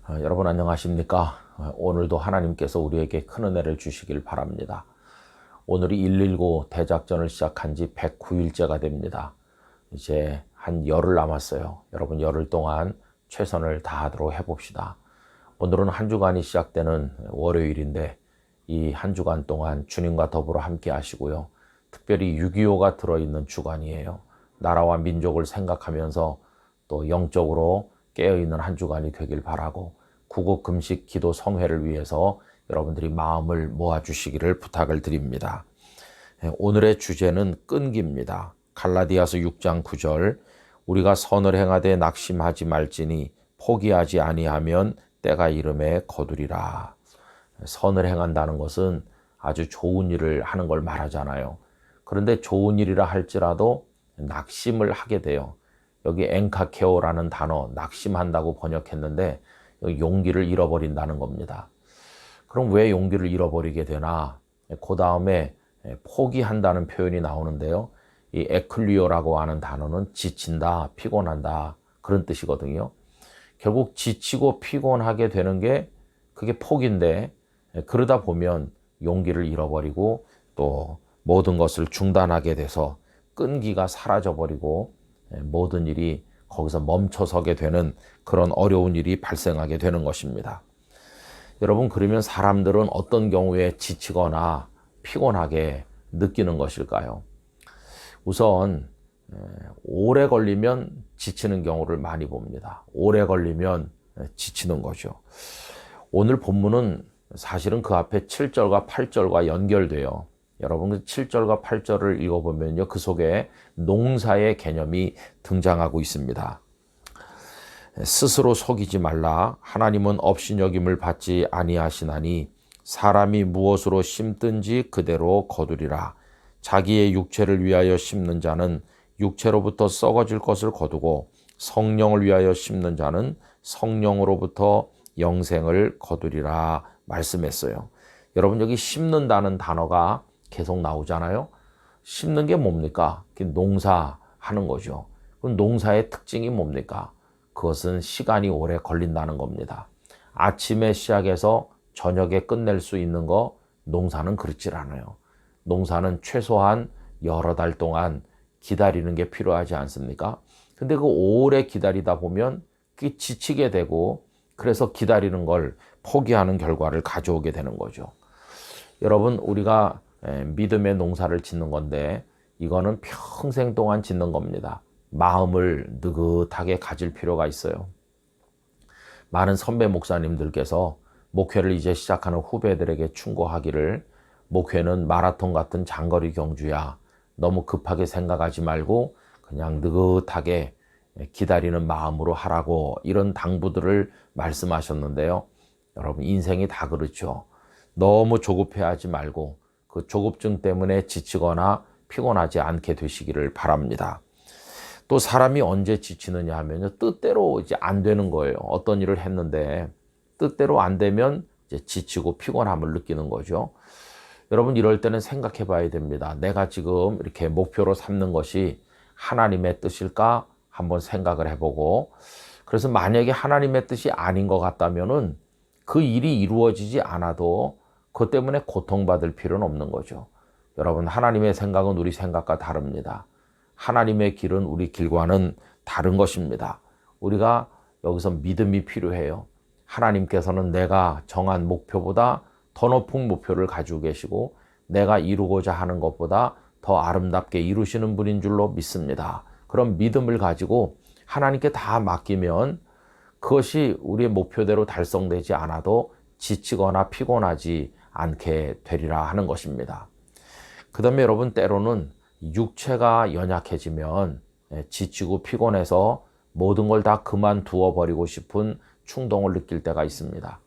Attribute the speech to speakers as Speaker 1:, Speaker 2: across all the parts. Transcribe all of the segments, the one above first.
Speaker 1: 여러분 안녕하십니까? 오늘도 하나님께서 우리에게 큰 은혜를 주시길 바랍니다. 오늘이 119 대작전을 시작한 지 109일째가 됩니다. 이제 한 열흘 남았어요. 여러분 열흘 동안 최선을 다하도록 해봅시다. 오늘은 한 주간이 시작되는 월요일인데 이 한 주간 동안 주님과 더불어 함께 하시고요. 특별히 6.25가 들어있는 주간이에요. 나라와 민족을 생각하면서 또 영적으로 깨어있는 한 주간이 되길 바라고 구국 금식 기도 성회를 위해서 여러분들이 마음을 모아주시기를 부탁을 드립니다. 오늘의 주제는 끈기입니다. 갈라디아서 6장 9절 우리가 선을 행하되 낙심하지 말지니 포기하지 아니하면 때가 이름에 거두리라. 선을 행한다는 것은 아주 좋은 일을 하는 걸 말하잖아요. 그런데 좋은 일이라 할지라도 낙심을 하게 돼요. 여기 엔카케오라는 단어 낙심한다고 번역했는데 용기를 잃어버린다는 겁니다. 그럼 왜 용기를 잃어버리게 되나? 그 다음에 포기한다는 표현이 나오는데요. 이 에클리오라고 하는 단어는 지친다, 피곤한다 그런 뜻이거든요. 결국 지치고 피곤하게 되는 게 그게 포기인데 그러다 보면 용기를 잃어버리고 또 모든 것을 중단하게 돼서 끈기가 사라져버리고 모든 일이 거기서 멈춰서게 되는 그런 어려운 일이 발생하게 되는 것입니다. 여러분 그러면 사람들은 어떤 경우에 지치거나 피곤하게 느끼는 것일까요? 우선 오래 걸리면 지치는 경우를 많이 봅니다. 오래 걸리면 지치는 거죠. 오늘 본문은 사실은 그 앞에 7절과 8절과 연결돼요. 여러분 그 7절과 8절을 읽어보면요. 그 속에 농사의 개념이 등장하고 있습니다. 스스로 속이지 말라. 하나님은 업신여김을 받지 아니하시나니 사람이 무엇으로 심든지 그대로 거두리라. 자기의 육체를 위하여 심는 자는 육체로부터 썩어질 것을 거두고 성령을 위하여 심는 자는 성령으로부터 영생을 거두리라 말씀했어요. 여러분 여기 심는다는 단어가 계속 나오잖아요. 심는 게 뭡니까? 농사하는 거죠. 그럼 농사의 특징이 뭡니까? 그것은 시간이 오래 걸린다는 겁니다. 아침에 시작해서 저녁에 끝낼 수 있는 거 농사는 그렇질 않아요. 농사는 최소한 여러 달 동안 기다리는 게 필요하지 않습니까? 근데 그 오래 기다리다 보면 그게 지치게 되고 그래서 기다리는 걸 포기하는 결과를 가져오게 되는 거죠. 여러분 우리가 믿음의 농사를 짓는 건데 이거는 평생 동안 짓는 겁니다. 마음을 느긋하게 가질 필요가 있어요. 많은 선배 목사님들께서 목회를 이제 시작하는 후배들에게 충고하기를 목회는 마라톤 같은 장거리 경주야. 너무 급하게 생각하지 말고 그냥 느긋하게 기다리는 마음으로 하라고 이런 당부들을 말씀하셨는데요. 여러분 인생이 다 그렇죠. 너무 조급해하지 말고 그 조급증 때문에 지치거나 피곤하지 않게 되시기를 바랍니다. 또 사람이 언제 지치느냐 하면요. 뜻대로 이제 안 되는 거예요. 어떤 일을 했는데 뜻대로 안 되면 이제 지치고 피곤함을 느끼는 거죠. 여러분 이럴 때는 생각해 봐야 됩니다. 내가 지금 이렇게 목표로 삼는 것이 하나님의 뜻일까? 한번 생각을 해보고 그래서 만약에 하나님의 뜻이 아닌 것 같다면은 그 일이 이루어지지 않아도 그것 때문에 고통받을 필요는 없는 거죠. 여러분 하나님의 생각은 우리 생각과 다릅니다. 하나님의 길은 우리 길과는 다른 것입니다. 우리가 여기서 믿음이 필요해요. 하나님께서는 내가 정한 목표보다 더 높은 목표를 가지고 계시고 내가 이루고자 하는 것보다 더 아름답게 이루시는 분인 줄로 믿습니다. 그런 믿음을 가지고 하나님께 다 맡기면 그것이 우리의 목표대로 달성되지 않아도 지치거나 피곤하지 않게 되리라 하는 것입니다. 그 다음에 여러분 때로는 육체가 연약해지면 지치고 피곤해서 모든 걸 다 그만두어 버리고 싶은 충동을 느낄 때가 있습니다.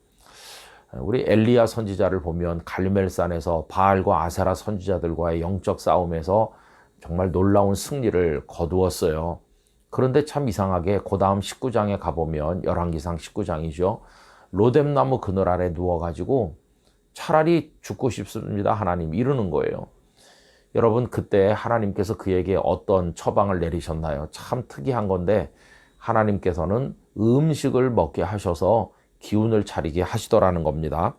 Speaker 1: 우리 엘리야 선지자를 보면 갈멜산에서 바알과 아세라 선지자들과의 영적 싸움에서 정말 놀라운 승리를 거두었어요. 그런데 참 이상하게 그 다음 19장에 가보면 열왕기상 19장이죠. 로뎀나무 그늘 아래 누워가지고 차라리 죽고 싶습니다 하나님 이러는 거예요. 여러분 그때 하나님께서 그에게 어떤 처방을 내리셨나요? 참 특이한 건데 하나님께서는 음식을 먹게 하셔서 기운을 차리게 하시더라는 겁니다.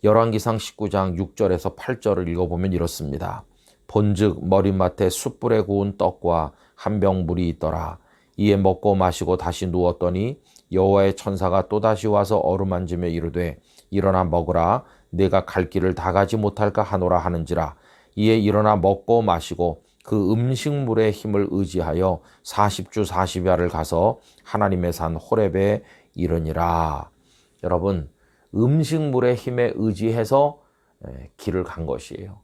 Speaker 1: 열왕기상 19장 6절에서 8절을 읽어보면 이렇습니다. 본즉 머리맡에 숯불에 구운 떡과 한 병 물이 있더라. 이에 먹고 마시고 다시 누웠더니 여호와의 천사가 또다시 와서 어루만지며 이르되 일어나 먹으라. 내가 갈 길을 다 가지 못할까 하노라 하는지라. 이에 일어나 먹고 마시고 그 음식물의 힘을 의지하여 40주 40야를 가서 하나님의 산 호렙에 이르니라. 여러분, 음식물의 힘에 의지해서 길을 간 것이에요.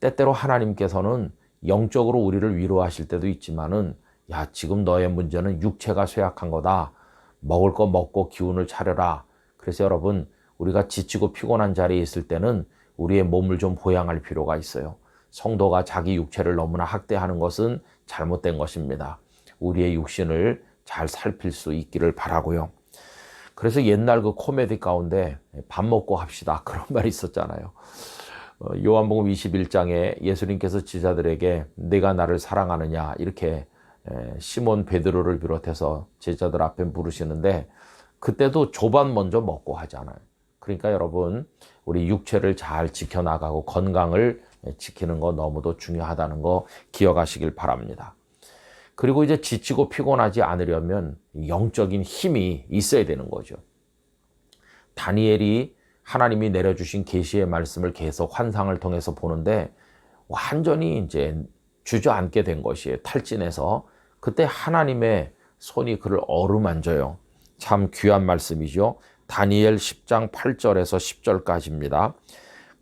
Speaker 1: 때때로 하나님께서는 영적으로 우리를 위로하실 때도 있지만은 야, 지금 너의 문제는 육체가 쇠약한 거다. 먹을 거 먹고 기운을 차려라. 그래서 여러분, 우리가 지치고 피곤한 자리에 있을 때는 우리의 몸을 좀 보양할 필요가 있어요. 성도가 자기 육체를 너무나 학대하는 것은 잘못된 것입니다. 우리의 육신을 잘 살필 수 있기를 바라고요. 그래서 옛날 그 코미디 가운데 밥 먹고 합시다, 그런 말이 있었잖아요. 요한복음 21장에 예수님께서 제자들에게 내가 나를 사랑하느냐 이렇게 시몬 베드로를 비롯해서 제자들 앞에 부르시는데 그때도 조반 먼저 먹고 하잖아요. 그러니까 여러분, 우리 육체를 잘 지켜나가고 건강을 지키는 거 너무도 중요하다는 거 기억하시길 바랍니다. 그리고 이제 지치고 피곤하지 않으려면 영적인 힘이 있어야 되는 거죠. 다니엘이 하나님이 내려주신 계시의 말씀을 계속 환상을 통해서 보는데 완전히 이제 주저앉게 된 것이에요. 탈진해서. 그때 하나님의 손이 그를 어루만져요. 참 귀한 말씀이죠. 다니엘 10장 8절에서 10절까지입니다.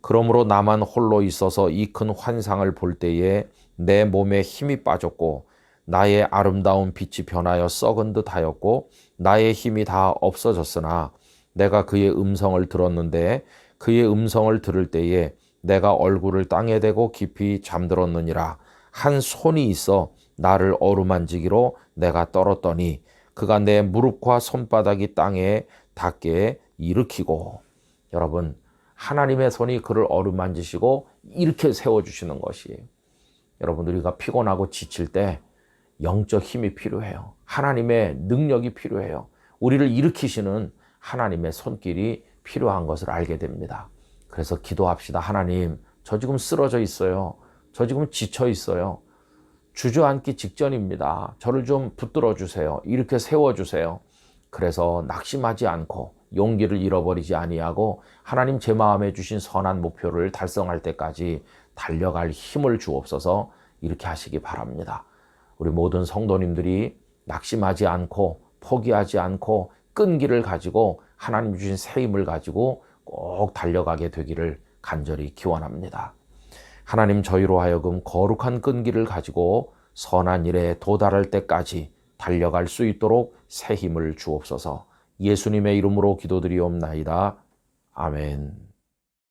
Speaker 1: 그러므로 나만 홀로 있어서 이 큰 환상을 볼 때에 내 몸에 힘이 빠졌고 나의 아름다운 빛이 변하여 썩은 듯 하였고 나의 힘이 다 없어졌으나 내가 그의 음성을 들었는데 그의 음성을 들을 때에 내가 얼굴을 땅에 대고 깊이 잠들었느니라. 한 손이 있어 나를 어루만지기로 내가 떨었더니 그가 내 무릎과 손바닥이 땅에 닿게 일으키고. 여러분, 하나님의 손이 그를 어루만지시고 이렇게 세워주시는 것이에요. 여러분, 우리가 피곤하고 지칠 때 영적 힘이 필요해요. 하나님의 능력이 필요해요. 우리를 일으키시는 하나님의 손길이 필요한 것을 알게 됩니다. 그래서 기도합시다. 하나님, 저 지금 쓰러져 있어요. 저 지금 지쳐 있어요. 주저앉기 직전입니다. 저를 좀 붙들어 주세요. 이렇게 세워주세요. 그래서 낙심하지 않고 용기를 잃어버리지 아니하고 하나님 제 마음에 주신 선한 목표를 달성할 때까지 달려갈 힘을 주옵소서. 이렇게 하시기 바랍니다. 우리 모든 성도님들이 낙심하지 않고 포기하지 않고 끈기를 가지고 하나님 주신 새 힘을 가지고 꼭 달려가게 되기를 간절히 기원합니다. 하나님, 저희로 하여금 거룩한 끈기를 가지고 선한 일에 도달할 때까지 달려갈 수 있도록 새 힘을 주옵소서. 예수님의 이름으로 기도드리옵나이다. 아멘.